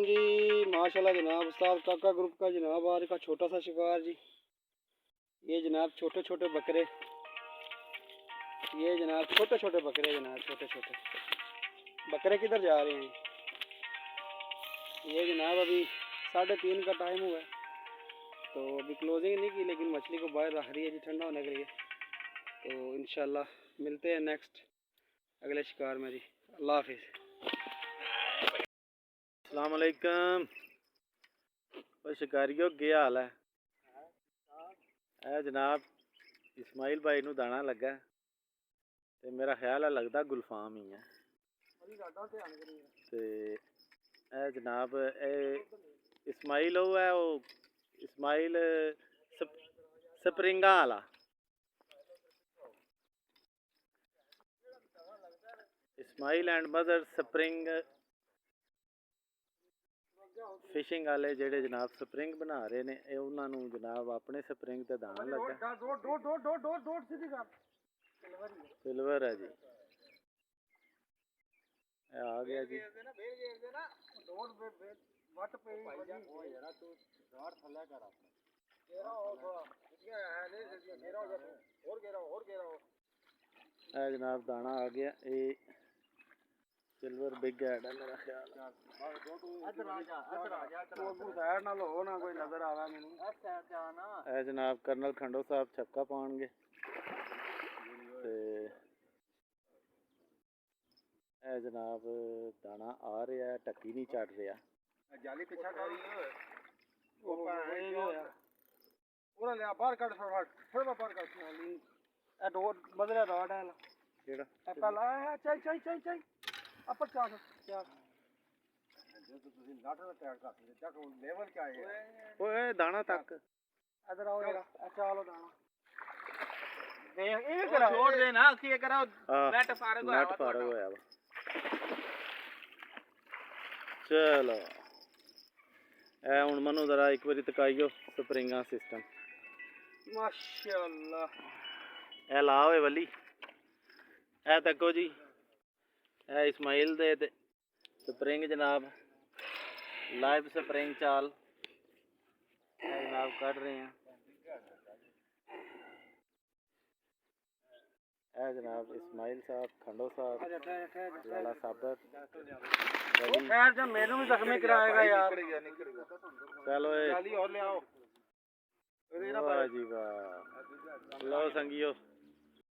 वालेकुम जी। माशाल्लाह जनाब, उस्ताद काका ग्रुप का जनाब आज का छोटा सा शिकार जी। ये जनाब छोटे छोटे बकरे, ये जनाब छोटे छोटे बकरे, जनाब छोटे छोटे बकरे किधर जा रहे हैं। ये जनाब अभी 3:30 का टाइम हुआ है, तो अभी क्लोजिंग नहीं की, लेकिन मछली को बाहर रख रही है जी ठंडा होने के लिए। तो इंशाल्लाह मिलते हैं नेक्स्ट अगले शिकार में जी। अल्लाह हाफिज़। अस्सलाम वालेकुम शिकारियों, क्या हाल है? जनाब इस्माइल भाई नू दाना लगा ते मेरा ख्याल है लगता गुलफाम ही है। ते जनाब इस्माइल वो है, वो इस्माइल स्प्रिंगा वाला, Ismail and mother spring fishing वाले जेडे जनाब स्प्रिंग बना रहे ने, उन्होंने जनाब अपने स्प्रिंग ते दाना लगा। सिल्वर है जी, आ गया जी। जनाब दाना आ गया, ये सिल्वर बिग हेड है मेरा ख्याल। जनाब कर्नल खंडो साहब छक्का पाएंगे। जनाब दाना आ रहा है, टक्की नहीं चढ़ रहा। जाली पिछा कर बाहर कट थोड़ा बाहर कट डोर बदले रॉड है केड़ा पहला चाई चाई चाई चाई अपर चार चार जो तो तुसी लाटर में तैयार कर दे चक लेवल क्या है। ओए दाना तक इधर आओ जरा, चलो दाना देख ये करा छोड़ दे ना, की करा नेट फारग होया वा। चलो ए हुन मनु जरा एक बारी तकाइयो स्प्रिंगा सिस्टम। माशाअल्लाह ए लाओ ए वली ए तको जी, ए इस्माइल दे स्प्रिंग जनाब लाइव स्प्रिंग चाल जनाब कट रहे हैं। जनाब इस्माइल साहब, खंडो साहब, लाला साबर खैर जब मेनू भी जख्मी कराएगा यार। चलो और ले आओ जी वाह, लो संगियो।